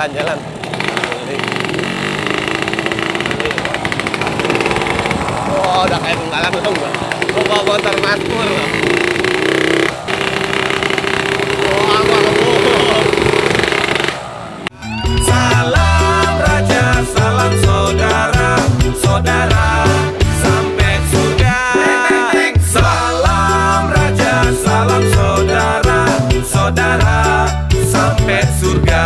jalan-jalan. Oh, udah kayak pembalap dong gua. Gua bawa motor Mazpur loh. Oh, apa ngebut. Salam raja, salam saudara, saudara sampai surga. Salam raja, salam saudara, saudara sampai surga.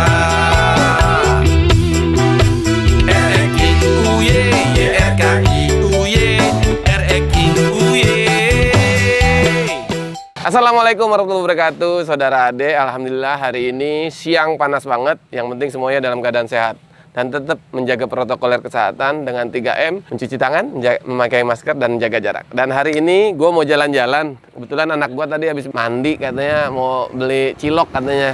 RRI UY, RKI UY, RRI UY. Assalamualaikum warahmatullahi wabarakatuh, saudara Ade. Alhamdulillah hari ini siang panas banget. Yang penting semuanya dalam keadaan sehat dan tetap menjaga protokol kesehatan dengan 3M, mencuci tangan, memakai masker, dan menjaga jarak. Dan hari ini gue mau jalan-jalan. Kebetulan anak gue tadi habis mandi, katanya mau beli cilok katanya.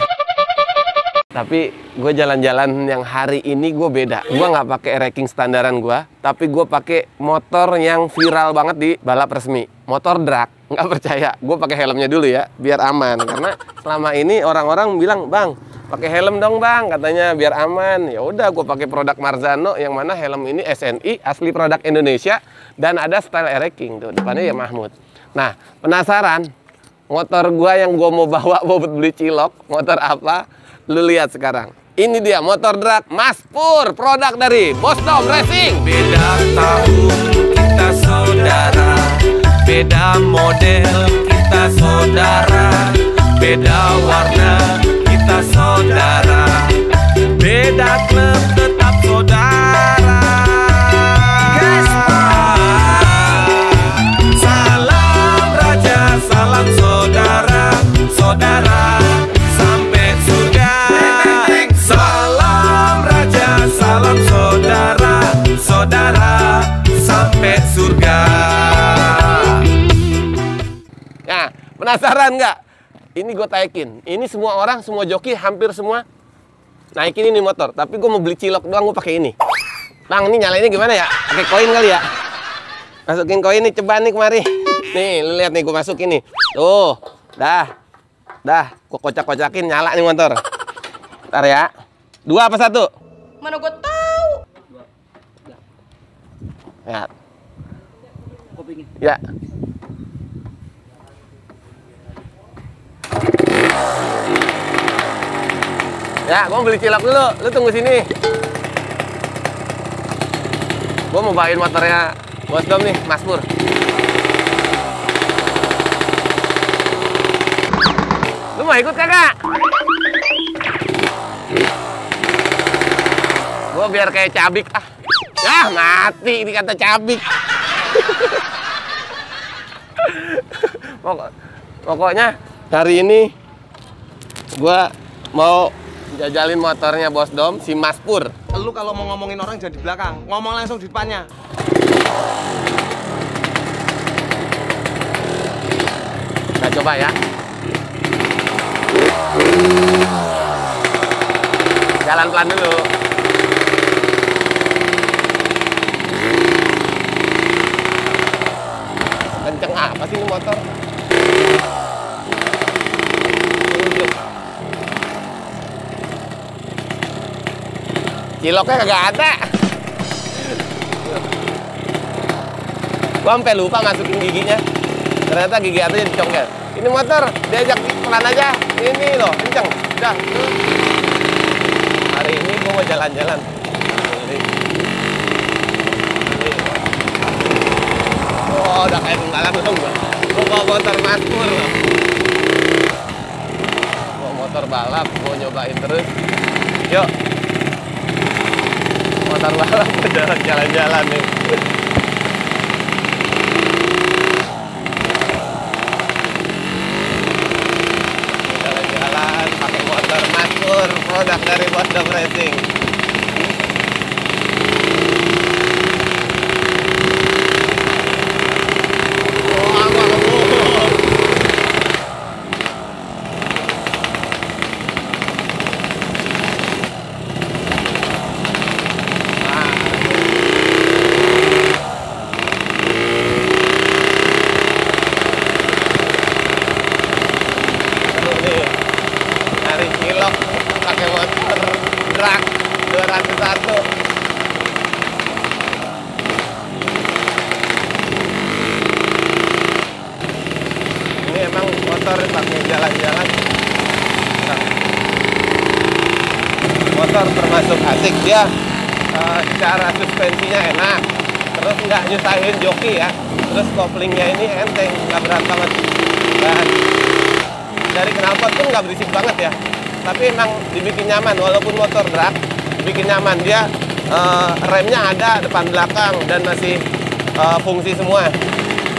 Tapi gue jalan-jalan yang hari ini gue beda. Gue nggak pakai ranking standaran gue, tapi gue pakai motor yang viral banget di balap resmi. Motor drag. Nggak percaya, gue pakai helmnya dulu ya, biar aman. Karena selama ini orang-orang bilang, bang, pakai helm dong bang, katanya biar aman. Ya udah, gue pakai produk Marzano, yang mana helm ini SNI, asli produk Indonesia, dan ada style ranking tuh, depannya ya Mahmud. Nah, penasaran motor gue yang gue mau bawa buat beli cilok, motor apa? Lu lihat sekarang. Ini dia motor drag Mazpur, produk dari Bosdom Racing. Beda tahun kita saudara, beda model kita saudara, beda warna kita saudara, beda klub tetap saudara. Salam raja, salam saudara, saudara sampai surga. Salam raja, salam saudara, saudara sampai surga. Nah, penasaran nggak? Ini gue taikin. Ini semua orang, semua joki, hampir semua naikin ini motor. Tapi gue mau beli cilok doang, gue pakai ini. Bang, ini nyalainnya gimana ya? Pakai koin kali ya? Masukin koin nih, coba nih kemari. Nih, lu lihat nih, gue masukin nih. Tuh, dah, gue kocak-kocakin, nyala nih motor. Ntar ya. 2 apa 1? Mana gue tahu. Ya. Ya. Ya, gue mau beli cilok dulu. Lu tunggu sini. Gue mau bawain motornya Bosdom nih, Mazpur. Lu mau ikut kagak? Gue biar kayak cabik ah. Ya, mati dikata cabik. Pokoknya hari ini gue mau jajalin motornya Bosdom, si Mazpur. Lu kalau mau ngomongin orang jangan di belakang, ngomong langsung di depannya. Kita coba ya. Jalan pelan dulu. Kenceng apa sih ini motor? Ciloknya kagak ada. Gua sampai lupa masukin giginya. Ternyata gigi atasnya dicongkel. Ini motor diajak pelan aja. Ini loh, kenceng. Udah. Hari ini gua mau jalan-jalan. Oh, udah kayak pembalap dong gua. Gua bawa motor Mazpur loh. Bawa motor balap, gua nyobain terus. Yuk. Motor balap udah jalan-jalan nih. Jalan-jalan pakai motor Mazpur, produk dari Bosdom Racing. Oh, apa ngebut. Seru nih, nyari cilok pakai motor drag. motor termasuk asik. Dia secara suspensinya enak, terus nggak nyusahin joki ya. Terus koplingnya ini enteng, nggak berat banget. Dan dari knalpot pun nggak berisik banget ya. Tapi emang dibikin nyaman, walaupun motor drag, dibikin nyaman. Dia remnya ada depan belakang dan masih fungsi semua.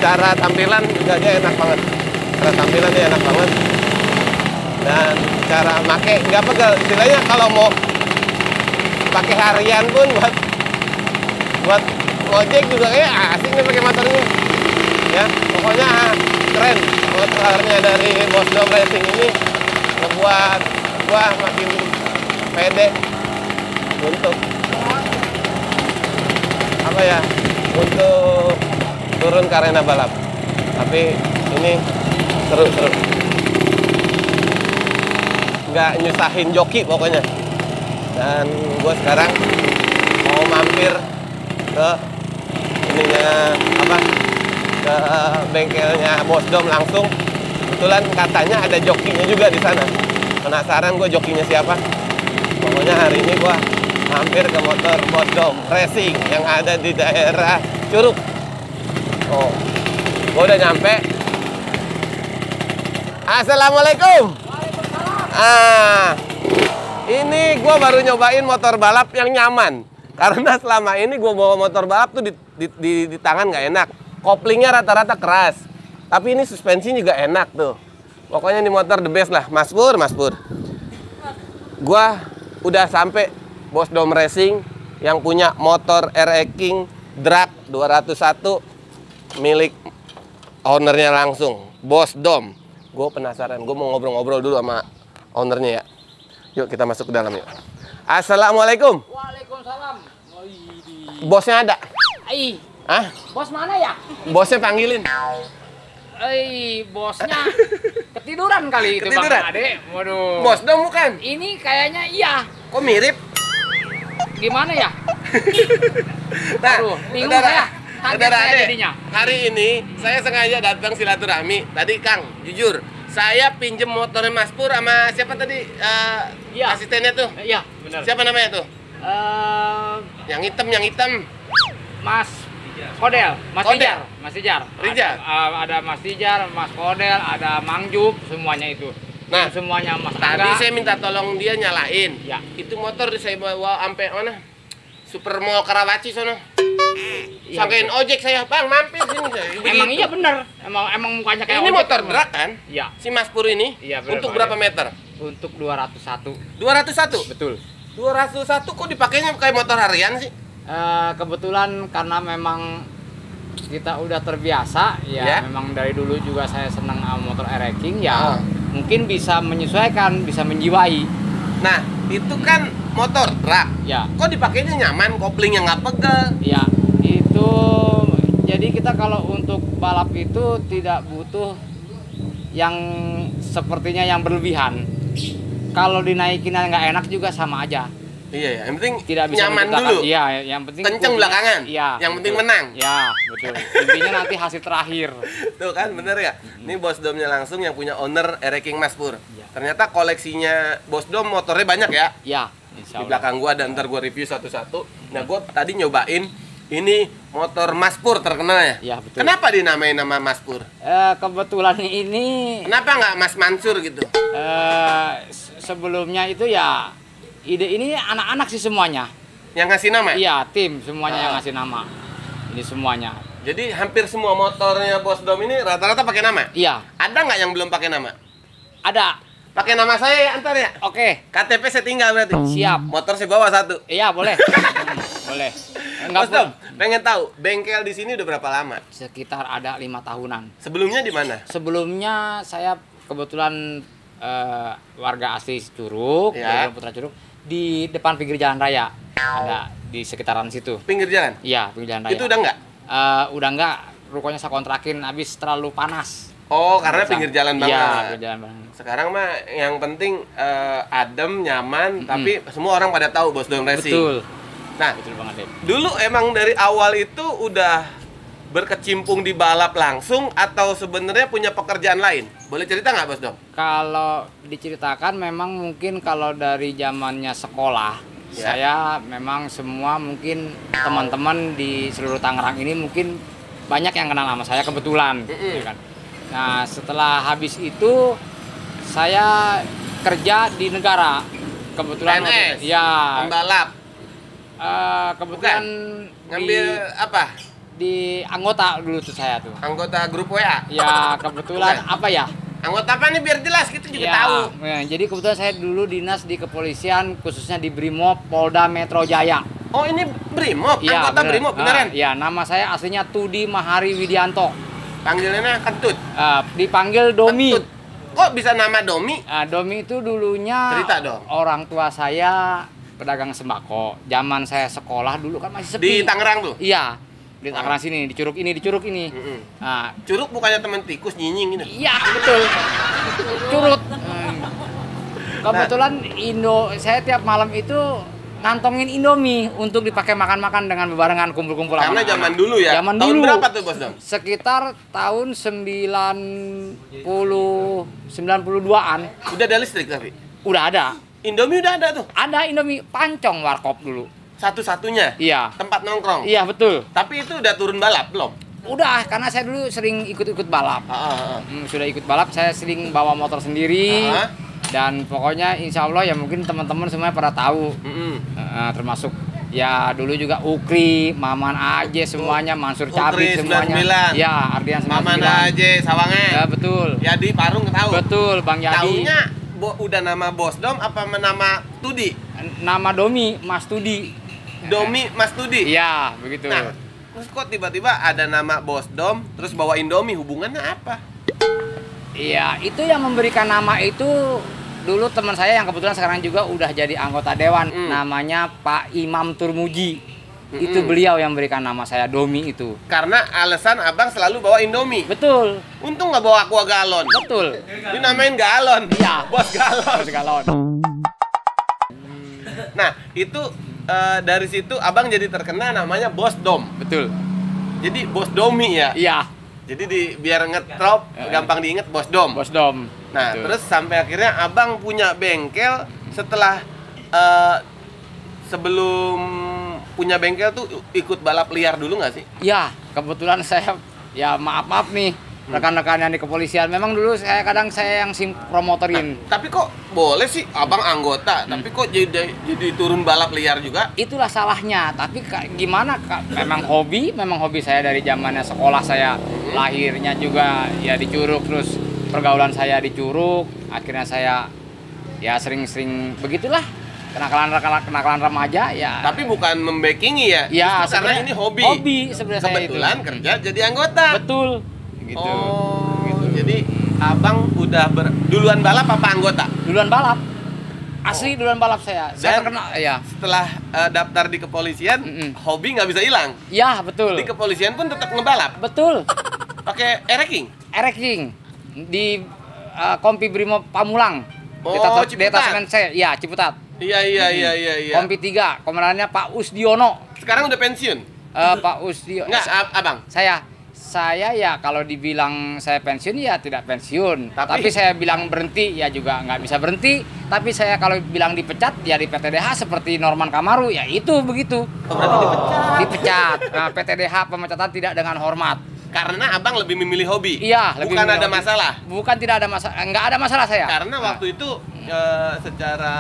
Cara tampilan juga dia enak banget. Cara tampilan dia enak banget. Dan cara make nggak pegel. Istilahnya kalau mau pakai harian pun buat ngojek juga kayak asik nih pakai motornya. Ya, pokoknya keren. Motornya dari Bosdom Racing ini ngebuat gua makin pede untuk apa ya? Untuk turun ke arena balap. Tapi ini seru. Nggak nyusahin joki pokoknya. Dan gue sekarang mau mampir ke ininya apa, ke bengkelnya Bosdom langsung. Kebetulan katanya ada jokinya juga di sana. Penasaran gue jokinya siapa. Pokoknya hari ini gue mampir ke motor Bosdom Racing yang ada di daerah Curug. Oh, gue udah nyampe. Assalamualaikum. Ini gue baru nyobain motor balap yang nyaman. Karena selama ini gue bawa motor balap tuh di tangan nggak enak. Koplingnya rata-rata keras. Tapi ini suspensi juga enak tuh. Pokoknya ini motor the best lah. Mas Pur. Gue udah sampai Bosdom Racing yang punya motor RE King Drag 201 milik ownernya langsung, Bosdom. Gue penasaran, gue mau ngobrol-ngobrol dulu sama ownernya ya. Yuk kita masuk ke dalam yuk. Assalamualaikum. Waalaikumsalam. Bosnya ada? Ai, Hah? bos mana ya? Bosnya panggilin. Bosnya ketiduran kali itu Ketiduran? Bang Ade. Waduh. Bosdom bukan? Ini kayaknya iya. Kok mirip? Gimana ya? Nah, Aduh, bingung saudara- saya. Kaget saudara saya Ade, jadinya. hari ini saya sengaja datang silaturahmi. Tadi Kang, jujur, saya pinjem motornya Mas Pur sama siapa tadi? Iya. Asistennya tuh. Iya, benar. Siapa namanya tuh? Yang hitam. Mas Kodel, Mas Kodel. Tijar, Mas Tijar. Rijal. Ada Mas Tijar, Mas Kodel, ada Mang Juk, semuanya itu. Nah, semuanya Mas Tadi Angga. saya minta tolong dia nyalain. Ya. Itu motor saya bawa sampai mana? Super Mall Karawaci sono. Iya, Sangkain ojek saya, Bang, mampir sini saya. Emang Begitu. iya bener. Emang mukanya kayak Ini ojek, motor Bang. drag kan? Iya. Si Mas Pur ini. Iya, bener, Untuk Bang. berapa meter? Untuk 201. 201. Betul. 201 kok dipakainya kayak motor harian sih? Kebetulan karena memang kita udah terbiasa Ya. ya, memang dari dulu juga saya senang sama motor King Ah. ya, mungkin bisa menyesuaikan, bisa menjiwai Nah, itu kan motor drag. ya. Kok dipakainya nyaman, koplingnya nggak pegel? Ya, itu jadi kita kalau untuk balap itu tidak butuh yang sepertinya yang berlebihan. Kalau dinaikin nggak enak juga sama aja. Iya ya, yang penting Tidak bisa nyaman menciptakan- dulu. Iya, yang penting Kenceng belakangan. Iya. Yang penting betul. menang. Iya, betul. Intinya nanti hasil terakhir. Tuh kan, bener ya? Ini Bosdomnya langsung yang punya owner RE King Mas Pur. Iya. Ternyata koleksinya Bosdom motornya banyak ya. Ya, Di insya Allah. belakang gua dan ntar gua review satu-satu. Nah, gua tadi nyobain ini motor Mas Pur terkenal ya. Iya, betul. Kenapa dinamain nama Mas Pur? Kebetulan ini Kenapa nggak Mas Mansur gitu? sebelumnya itu ya ide ini anak-anak sih semuanya. Yang ngasih nama? Iya, tim semuanya yang Ah. ngasih nama. Ini semuanya. Jadi hampir semua motornya Bosdom ini rata-rata pakai nama. Iya, Ada nggak yang belum pakai nama? ada. Pakai nama saya ya, antar ya. Oke, KTP saya tinggal berarti. siap. Motor saya bawa satu. Iya, boleh. Boleh. Enggak Bosdom, pengen tahu bengkel di sini udah berapa lama? sekitar ada 5 tahunan. Sebelumnya di mana? Sebelumnya saya kebetulan warga asli Curug, Ya. dari Putra Curug, di depan pinggir jalan raya. Ada di sekitaran situ. Pinggir jalan. Iya, pinggir jalan raya. Itu udah nggak? Udah enggak, rukonya saya kontrakin habis terlalu panas. Oh, karena pinggir jalan banget. Iya, pinggir jalan banget. Sekarang mah yang penting adem, nyaman, tapi semua orang pada tahu Bosdom Racing. Betul. Nah, Betul banget, Dep. dulu emang dari awal itu udah berkecimpung di balap langsung atau sebenarnya punya pekerjaan lain? Boleh cerita nggak, Bosdom? Kalau diceritakan memang mungkin kalau dari zamannya sekolah, Saya memang semua mungkin teman-teman di seluruh Tangerang ini mungkin banyak yang kenal sama saya kebetulan. Ya kan? Nah setelah habis itu saya kerja di negara kebetulan. PNS? Ya. Pembalap? Kebetulan Ngambil apa? di anggota dulu tuh saya tuh. Anggota grup WA? Ya kebetulan Bukan. apa ya? Anggota apa nih biar jelas kita juga Ya, tahu. ya, jadi kebetulan saya dulu dinas di kepolisian khususnya di Brimob Polda Metro Jaya. Oh ini Brimob, Iya, anggota bener. Brimob beneran? Ya, nama saya aslinya Tudi Mahari Widianto. Panggilannya Kentut. Dipanggil Domi. Kentut. Kok bisa nama Domi? Domi itu dulunya Cerita dong. orang tua saya pedagang sembako. Zaman saya sekolah dulu kan masih sepi. Di Tangerang tuh? Iya, di Tangerang sini, di Curug ini. Mm-mm. Nah, Curug bukannya temen tikus nyinying gitu? iya betul. Curut. Kebetulan saya tiap malam itu ngantongin Indomie untuk dipakai makan-makan dengan bebarengan kumpul-kumpul sama Karena zaman anak-anak. dulu ya? Zaman Tahun dulu. berapa tuh Bos Dom? Sekitar tahun 92-an Udah ada listrik tapi? udah ada. Indomie udah ada tuh? Ada Indomie pancong warkop dulu. Satu-satunya? Iya. Tempat nongkrong? Iya betul. Tapi itu udah turun balap belum? Udah, karena saya dulu sering ikut-ikut balap. Ah. Sudah ikut balap, saya sering bawa motor sendiri. Ah. Dan pokoknya insya Allah ya mungkin teman-teman semuanya pada tahu. Mm-mm. Termasuk ya dulu juga Ukri, Maman Aje semuanya, Mansur Cabik Ukri, semuanya. 99. Ya, Ardian 99. Maman aja Sawangan. Ya betul. Ya di Parung tahu. Betul, Bang Yadi. Taunya udah nama Bos Dom apa nama Tudi? Nama Domi, Mas Tudi. Domi Mas Tudi? Iya, begitu. Nah, terus kok tiba-tiba ada nama Bos Dom terus bawa Indomie, hubungannya apa? Iya, itu yang memberikan nama itu dulu teman saya yang kebetulan sekarang juga udah jadi anggota dewan, namanya Pak Imam Turmuji. Itu beliau yang memberikan nama saya Domi itu. Karena alasan abang selalu bawa Indomie. Betul, Untung nggak bawa aqua galon. betul. Dinamain galon. Iya. Bos galon. Mas Galon. Nah, itu dari situ abang jadi terkenal namanya Bos Dom. Betul. Jadi Bos Domi ya. Iya, Jadi biar ngetrop gampang diinget Bos Dom. Bos Dom. Nah, Betul. terus sampai akhirnya abang punya bengkel setelah sebelum punya bengkel tuh ikut balap liar dulu nggak sih? Ya, kebetulan saya ya maaf nih rekan-rekan yang di kepolisian. Memang dulu kadang saya yang promotorin. Tapi kok boleh sih abang anggota, tapi kok jadi turun balap liar juga? Itulah salahnya. Tapi gimana Kak? Memang hobi saya dari zamannya sekolah saya. Lahirnya juga ya di Curug, terus pergaulan saya di Curug. Akhirnya saya ya sering-sering begitulah. Kenakalan remaja ya. Tapi bukan membackingi ya? Ya, Justru karena ini hobi. Hobi sebenarnya saya itu. Kebetulan kerja jadi anggota. Betul. Gitu. Oh, Gitu. jadi abang udah duluan balap apa anggota? Duluan balap. Asli duluan balap saya. Saya Dan terkenal ya. Setelah daftar di kepolisian, hobi nggak bisa hilang. Ya, betul. Di kepolisian pun tetap ngebalap. Betul. Pakai ereking. Ereking di Kompi Brimob Pamulang. Oh, Ciputat. Detasemen saya, ya Ciputat. Iya. Kompi 3, komandannya Pak Usdiono. Sekarang udah pensiun? Pak Usdiono. Enggak, abang. Saya ya kalau dibilang saya pensiun ya tidak pensiun. Tapi saya bilang berhenti ya juga nggak bisa berhenti. Tapi saya kalau bilang dipecat ya di PTDH seperti Norman Kamaru ya itu begitu. Oh, berarti dipecat. Dipecat. Nah, PTDH pemecatan tidak dengan hormat. Karena abang lebih memilih hobi. Iya, lebih Bukan memilih ada hobi. masalah. Bukan tidak ada masalah, nggak ada masalah saya. Karena waktu itu secara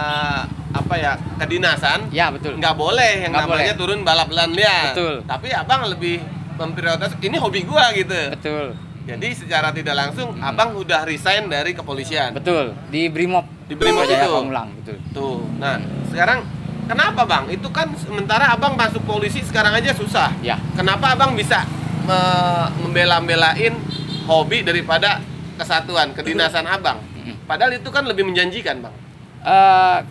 apa ya kedinasan Ya betul. nggak boleh yang Nggak namanya boleh. turun balap liar. Betul. Tapi abang lebih memprioritas ini hobi gua gitu. Betul. Jadi secara tidak langsung abang udah resign dari kepolisian. Betul. Di Brimob. Di Brimob Jaya itu? Pamulang, betul. Tuh. Nah, sekarang kenapa bang? Itu kan sementara abang masuk polisi sekarang aja susah. Ya. Kenapa abang bisa membela-belain hobi daripada kesatuan, kedinasan abang? Padahal itu kan lebih menjanjikan bang.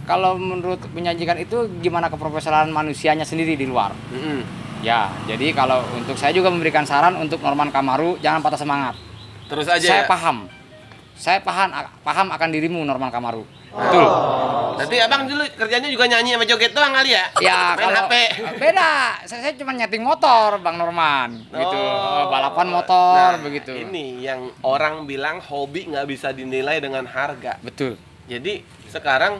Kalau menurut menjanjikan itu gimana keprofesionalan manusianya sendiri di luar. Ya, jadi kalau untuk saya juga memberikan saran untuk Norman Kamaru jangan patah semangat. Terus aja Saya ya? paham akan dirimu Norman Kamaru. Betul. Berarti abang dulu kerjanya juga nyanyi sama joget doang kali ya? Ya, Main kalau HP. beda. Saya cuma nyeting motor, Bang Norman. Gitu. Balapan motor Nah, begitu. Ini yang orang bilang hobi nggak bisa dinilai dengan harga. Betul. Jadi sekarang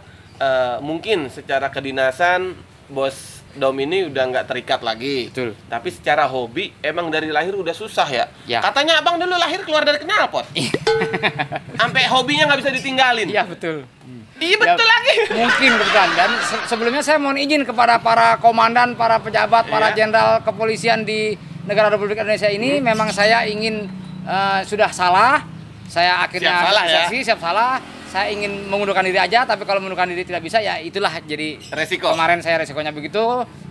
mungkin secara kedinasan Bos Dom ini udah nggak terikat lagi. Betul. Tapi secara hobi emang dari lahir udah susah ya. Ya. Katanya abang dulu lahir keluar dari knalpot. Sampai hobinya nggak bisa ditinggalin. Iya betul. Iya betul Ya, lagi. Mungkin kebetulan. Dan sebelumnya saya mohon izin kepada para komandan, para pejabat, para Iya. jenderal kepolisian di negara Republik Indonesia ini. Memang saya ingin sudah salah. Saya akhirnya Siap salah ya? siap salah. Saya ingin mengundurkan diri aja, tapi kalau mengundurkan diri tidak bisa, ya itulah jadi Resiko. Kemarin saya resikonya begitu,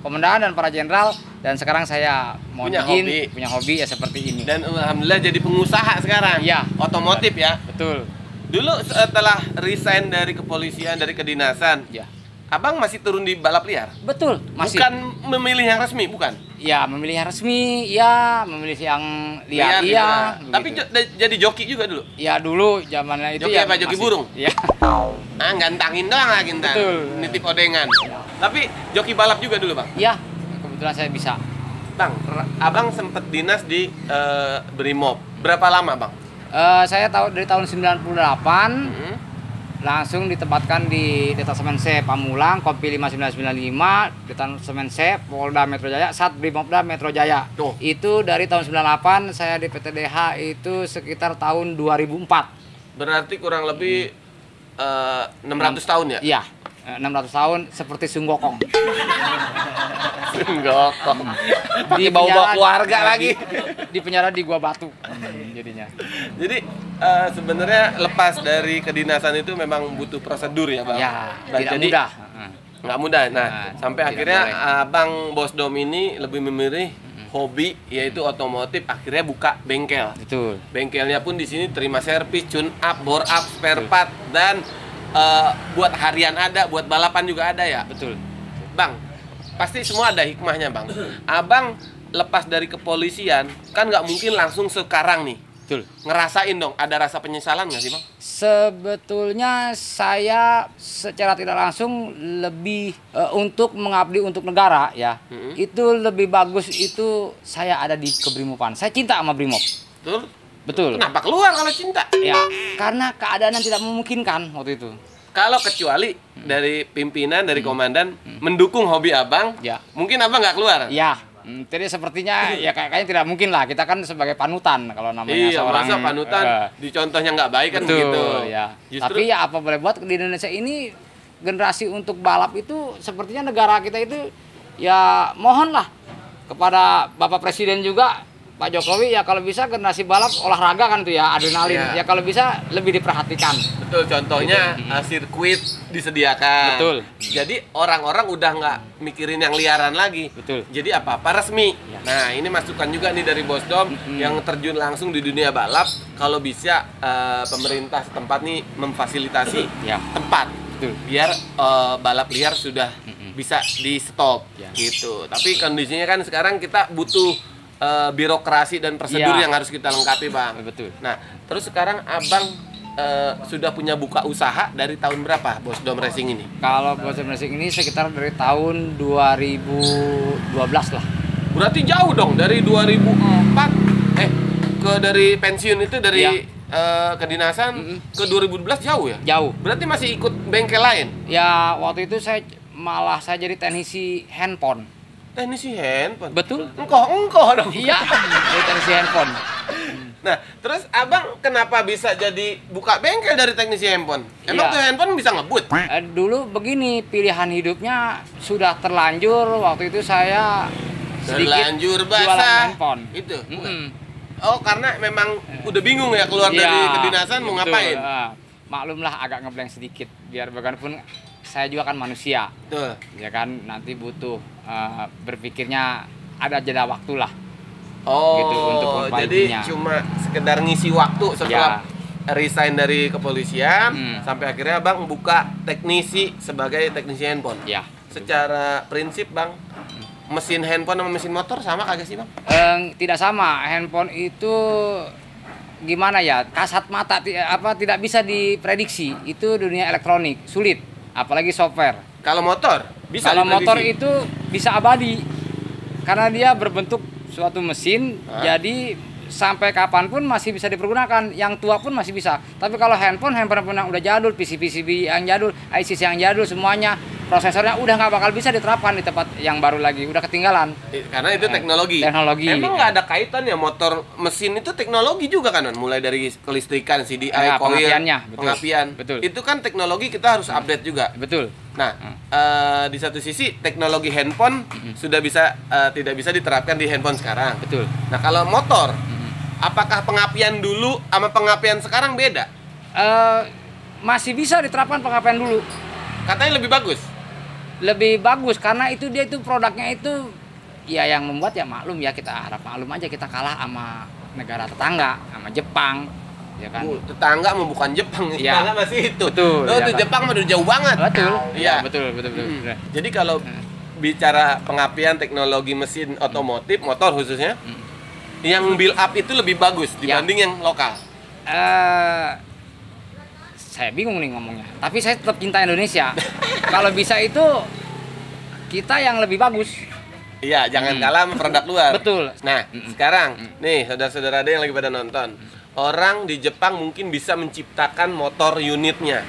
komandan dan para jenderal, dan sekarang saya mau Punya izin hobi. punya hobi ya seperti ini. Dan alhamdulillah jadi pengusaha sekarang. Iya. Otomotif ya. Betul. Dulu setelah resign dari kepolisian, dari kedinasan, Ya. abang masih turun di balap liar? Betul, masih. Bukan memilih yang resmi, bukan? Ya, memilih yang resmi, ya, memilih yang liar, Liar, iya. gitu. Tapi jadi joki juga dulu? Ya dulu zamannya itu Joki ya apa, joki burung? Iya. Gantangin doang lagi ntar. Betul. Nitip odengan. Tapi joki balap juga dulu bang? Iya, kebetulan saya bisa. Bang, abang sempet dinas di Brimob. Berapa lama bang? Saya tahu dari tahun 98 Hmm. langsung ditempatkan di Detasemen C Pamulang, Kompi 5995, Detasemen C Polda Metro Jaya, Sat Brimobda Metro Jaya. Tuh. Itu dari tahun 98, saya di PTDH itu sekitar tahun 2004. Berarti kurang lebih 600 tahun ya? Iya, 600 tahun seperti Sunggokong. Sunggokong. Di Bawa-bawa penjara- keluarga lagi. Di penjara di Gua Batu. Jadinya. Jadi sebenarnya lepas dari kedinasan itu memang butuh prosedur ya bang? Ya, Dan tidak jadi mudah. nggak mudah. Nah, Nah, sampai tidak akhirnya boleh. abang Bos Dom ini lebih memilih hobi yaitu otomotif. Akhirnya buka bengkel. Betul. Bengkelnya pun di sini terima servis, tune up, bore up, spare part, dan buat harian ada, buat balapan juga ada ya. Betul. Bang, pasti semua ada hikmahnya bang. Abang lepas dari kepolisian kan nggak mungkin langsung sekarang nih. Betul. Ngerasain dong, ada rasa penyesalan nggak sih bang? Sebetulnya saya secara tidak langsung lebih untuk mengabdi untuk negara ya. Mm-mm. Itu lebih bagus itu saya ada di Kebrimopan. Saya cinta sama Brimob. Betul? Betul. Kenapa keluar kalau cinta? Ya, karena keadaan yang tidak memungkinkan waktu itu. Kalau kecuali dari pimpinan, dari komandan mendukung hobi abang, Ya. mungkin abang nggak keluar. Ya, jadi sepertinya ya kayaknya tidak mungkin lah. Kita kan sebagai panutan kalau namanya Iya, seorang masa panutan di contohnya nggak baik kan betul, begitu. ya. Justru Tapi ya apa boleh buat di Indonesia ini generasi untuk balap itu sepertinya negara kita itu ya mohonlah kepada Bapak Presiden juga Pak Jokowi ya kalau bisa generasi balap olahraga kan itu ya adrenalin Iya. ya kalau bisa lebih diperhatikan. betul, contohnya sirkuit disediakan. Betul. Jadi orang-orang udah nggak mikirin yang liaran lagi. Betul. Jadi apa-apa resmi. Ya. Nah, ini masukan juga nih dari Bos Dom yang terjun langsung di dunia balap. Kalau bisa pemerintah setempat nih memfasilitasi Ya. tempat. Betul. Biar balap liar sudah bisa di stop Ya. gitu. Tapi kondisinya kan sekarang kita butuh birokrasi dan prosedur Ya. yang harus kita lengkapi bang. Betul. Nah terus sekarang abang sudah punya buka usaha dari tahun berapa Bos Dom Racing ini? Kalau Boston Racing ini sekitar dari tahun 2012 lah. Berarti jauh dong dari 2004 dari pensiun itu dari Ya. kedinasan ke 2012 jauh ya? Jauh. Berarti masih ikut bengkel lain? Ya waktu itu saya jadi teknisi handphone. Teknisi handphone. Betul. Engkoh dong. Iya, jadi teknisi handphone. Nah, terus abang kenapa bisa jadi buka bengkel dari teknisi handphone? Emang Iya. tuh handphone bisa ngebut? Dulu begini, pilihan hidupnya sudah terlanjur. Waktu itu saya sedikit Terlanjur jualan basah. handphone. Itu. bukan? Mm-mm. Oh, karena memang udah bingung ya keluar dari Iya, kedinasan mau betul. ngapain? Maklumlah agak ngeblank sedikit. Biar bagaimanapun saya juga kan manusia. Tuh. Ya kan, nanti butuh berpikirnya ada jeda waktu lah. Oh, Gitu, untuk jadi memperbaikinya. cuma sekedar ngisi waktu setelah resign dari kepolisian sampai akhirnya Bang buka teknisi sebagai teknisi handphone. Ya. Secara prinsip Bang, mesin handphone sama mesin motor sama kagak sih Bang? Tidak sama. Handphone itu gimana ya? Kasat mata tidak bisa diprediksi. Itu dunia elektronik, sulit. Apalagi software. Kalau motor bisa Kalau motor diprediksi? itu bisa abadi. Karena dia berbentuk suatu mesin, jadi sampai kapanpun masih bisa dipergunakan. Yang tua pun masih bisa. Tapi kalau handphone yang udah jadul, PC yang jadul, IC yang jadul, semuanya prosesornya udah nggak bakal bisa diterapkan di tempat yang baru lagi, udah ketinggalan. Karena itu teknologi. Teknologi. Emang nggak ada kaitannya motor mesin itu teknologi juga kan, mulai dari kelistrikan, CDI, Ya, coil, pengapiannya, betul. pengapian. Betul. Itu kan teknologi kita harus update juga. Betul. Nah, di satu sisi teknologi handphone sudah bisa tidak bisa diterapkan di handphone sekarang. Betul. Nah, kalau motor, apakah pengapian dulu sama pengapian sekarang beda? Masih bisa diterapkan pengapian dulu. Katanya lebih bagus. Lebih bagus karena itu dia itu produknya itu ya yang membuat ya maklum ya, kita harap maklum aja, kita kalah sama negara tetangga, sama Jepang, ya kan. Tetangga mau bukan Jepang, Iya. tetangga masih itu. Betul, Oh, ya itu kan. Jepang mah udah jauh banget. Betul. Iya. Betul. Benar. Jadi kalau bicara pengapian teknologi mesin otomotif, motor khususnya, yang build up itu lebih bagus dibanding yang lokal. Saya bingung nih ngomongnya, tapi saya tetap cinta Indonesia. Kalau bisa itu kita yang lebih bagus. Iya, jangan kalah sama produk luar. Betul. Nah, sekarang nih saudara-saudara ada yang lagi pada nonton. Orang di Jepang mungkin bisa menciptakan motor unitnya,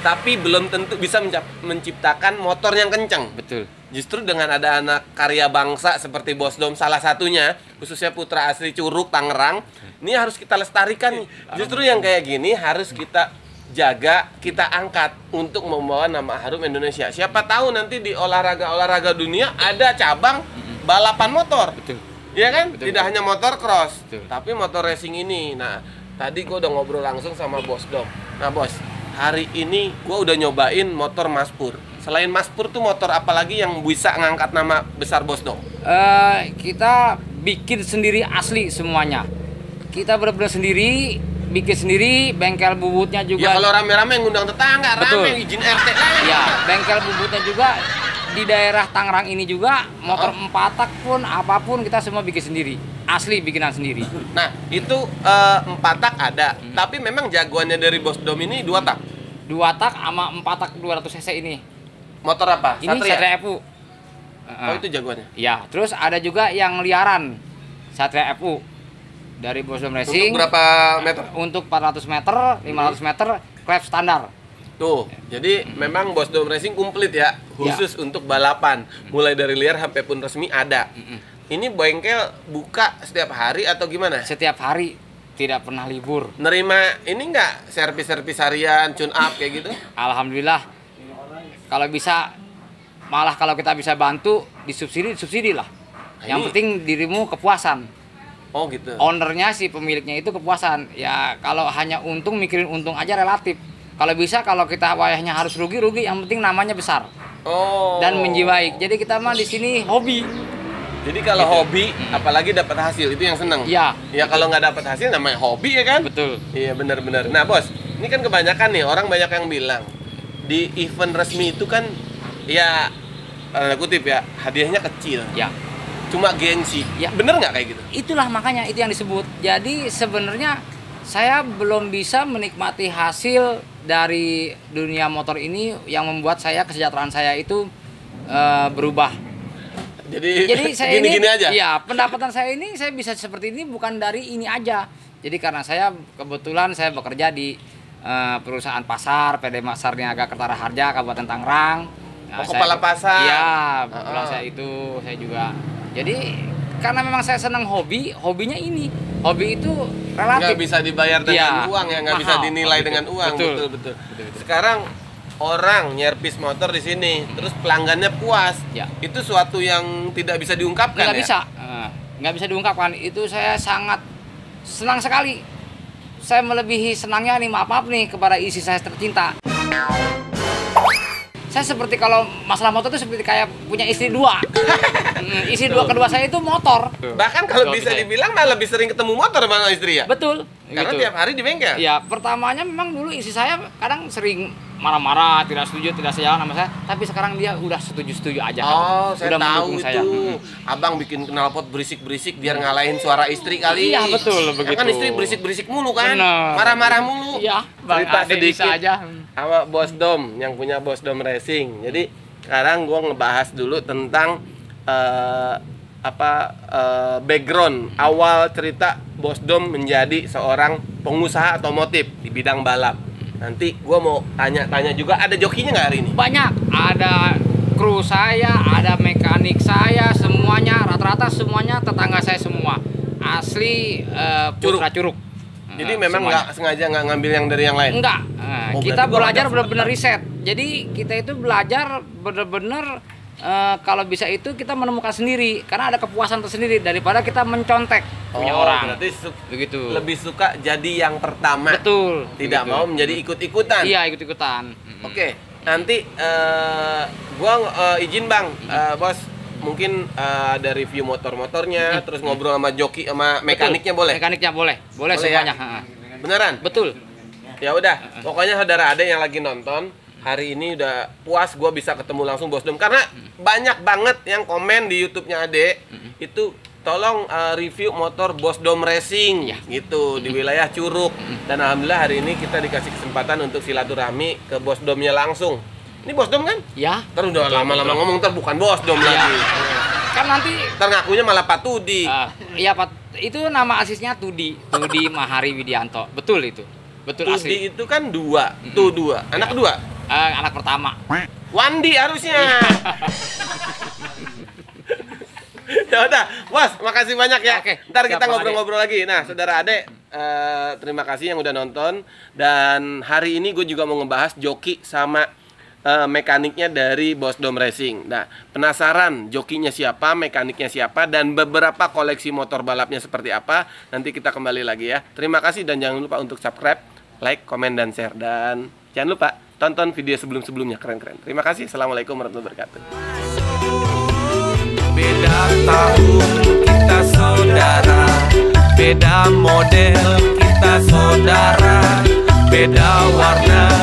tapi belum tentu bisa menciptakan motor yang kencang. Betul. Justru dengan ada anak karya bangsa seperti Bos Dom salah satunya, khususnya putra asli Curug, Tangerang, ini harus kita lestarikan nih. Justru yang kayak gini harus kita jaga, kita angkat untuk membawa nama harum Indonesia. Siapa tahu nanti di olahraga dunia ada cabang balapan motor. Betul. Iya kan? Betul, Tidak betul. hanya motor cross, Betul. tapi motor racing ini. Nah, tadi gua udah ngobrol langsung sama Bos Dom. Nah, Bos, hari ini gua udah nyobain motor Maspur. Selain Maspur tuh motor apa lagi yang bisa ngangkat nama besar Bos Dom? Kita bikin sendiri asli semuanya. Kita benar-benar sendiri, bikin sendiri, bengkel bubutnya juga. Ya kalau rame-rame ngundang tetangga, Betul. rame izin RT lagi. Ya, bengkel bubutnya juga di daerah Tangerang ini juga, motor empatak pun apapun kita semua bikin sendiri, asli bikinan sendiri. Nah, itu 4 tak ada, tapi memang jagoannya dari Bos Dom ini 2 tak. 2 tak sama 4 tak 200 cc ini. Motor apa? Ini Satria FU. Oh, itu jagoannya. Ya, terus ada juga yang liaran Satria FU dari Bos Dom Racing. Untuk berapa meter? Untuk 400 meter, 500 meter, klep standar. Tuh, jadi memang Bos Dom Racing komplit ya, khusus untuk balapan. Mulai dari liar sampai pun resmi ada. Ini bengkel buka setiap hari atau gimana? Setiap hari, tidak pernah libur. Nerima ini nggak servis-servis harian, tune up kayak gitu? Alhamdulillah. Kalau bisa, malah kalau kita bisa bantu disubsidi lah. Yang ini- penting dirimu kepuasan. Oh gitu. Ownernya si pemiliknya itu kepuasan. Ya kalau hanya untung, mikirin untung aja relatif. Kalau bisa, kalau kita wayahnya harus rugi, yang penting namanya besar Oh. dan menjiwai. Jadi kita mah di sini hobi. Jadi kalau Gitu. hobi, apalagi dapat hasil itu yang seneng. Iya. Ya kalau nggak dapat hasil namanya hobi ya kan? Betul. Iya benar-benar. Nah Bos, ini kan kebanyakan nih orang banyak yang bilang di event resmi itu kan ya tanda kutip ya hadiahnya kecil, Ya. cuma gengsi. Ya. Bener nggak kayak gitu? Itulah makanya itu yang disebut. Jadi sebenarnya saya belum bisa menikmati hasil dari dunia motor ini yang membuat saya kesejahteraan saya itu berubah. Jadi saya gini-gini ini, aja. ya pendapatan saya ini saya bisa seperti ini bukan dari ini aja. Jadi karena saya kebetulan saya bekerja di perusahaan pasar, PD Pasar Niaga Kertaraharja, Kabupaten Tangerang. Oh, kepala pasar. Iya, kebetulan saya itu saya juga. Jadi karena memang saya senang hobinya ini. Hobi itu relatif. Nggak bisa dibayar dengan Iya, uang ya, nggak bisa mahal. dinilai Betul, dengan uang. betul. Betul. Betul. Sekarang orang nyervis motor di sini, terus pelanggannya puas. Ya. Itu suatu yang tidak bisa diungkapkan Nggak ya. bisa, nggak bisa diungkapkan. Itu saya sangat senang sekali. Saya melebihi senangnya nih, maaf nih kepada istri saya tercinta. Saya seperti kalau masalah motor itu seperti kayak punya istri dua. Istri dua kedua saya itu motor. Bahkan kalau Betul, bisa betul. dibilang malah lebih sering ketemu motor sama istri ya. Betul. Karena gitu. tiap hari di bengkel. Ya, pertamanya memang dulu istri saya kadang sering marah-marah, tidak setuju, tidak sejalan sama saya. Tapi sekarang dia udah setuju-setuju aja. Oh, saya udah tahu mendukung itu. saya. Abang bikin knalpot berisik-berisik biar ngalahin suara istri kali. Iya, betul, Ya begitu. kan istri berisik-berisik mulu kan. Bener. Marah-marah mulu. Iya, Bang Cerita Ade sedikit bisa aja. sama Bos Dom yang punya Bos Dom Racing. Jadi sekarang gua ngebahas dulu tentang background awal cerita Bos Dom menjadi seorang pengusaha otomotif di bidang balap. Nanti gua mau tanya-tanya juga, ada jokinya nggak hari ini? Banyak, ada kru saya, ada mekanik saya, semuanya rata-rata semuanya tetangga saya semua asli Putra Curug. Jadi memang nggak sengaja nggak ngambil yang dari yang lain? Enggak. Oh, Kita berarti gua belajar ada benar-benar riset. Jadi kita itu belajar benar-benar kalau bisa itu kita menemukan sendiri karena ada kepuasan tersendiri daripada kita mencontek punya orang. Berarti Begitu. lebih suka jadi yang pertama. Betul. Tidak begitu. mau menjadi ikut-ikutan. Iya, ikut-ikutan. Oke, nanti gua izin Bang, Bos, mungkin ada review motor-motornya, terus ngobrol sama joki sama mekaniknya boleh? Mekaniknya boleh. Boleh Boleh ya? semuanya. Beneran? Betul. Ya udah, pokoknya saudara Ade yang lagi nonton, hari ini udah puas gua bisa ketemu langsung Bos Dom karena banyak banget yang komen di YouTube-nya Ade itu tolong review motor Bos Dom Racing gitu di wilayah Curug. Dan alhamdulillah hari ini kita dikasih kesempatan untuk silaturahmi ke Bos Domnya langsung. Ini Bos Dom kan? Ya. Ntar udah lama-lama ngomong ntar bukan Bos Dom lagi. Kan nanti Ntar ngakunya malah Pak Tudi. iya Pak, itu nama asisnya Tudi Mahari Widianto. Betul itu. Betul Tudi asli. itu kan dua, tuh dua. Anak kedua? Anak pertama. Wandi harusnya. Ya udah, Bos, makasih banyak ya. Oke, Ntar kita siap, Bang ngobrol-ngobrol lagi. Nah, saudara Ade, terima kasih yang udah nonton. Dan hari ini gue juga mau ngebahas joki sama mekaniknya dari Bos Dom Racing. Nah, penasaran jokinya siapa, mekaniknya siapa, dan beberapa koleksi motor balapnya seperti apa? Nanti kita kembali lagi ya. Terima kasih dan jangan lupa untuk subscribe, like, komen, dan share. Dan jangan lupa tonton video sebelum-sebelumnya, keren-keren. Terima kasih. Assalamualaikum warahmatullahi wabarakatuh. Beda tahun kita saudara, beda model kita saudara, beda warna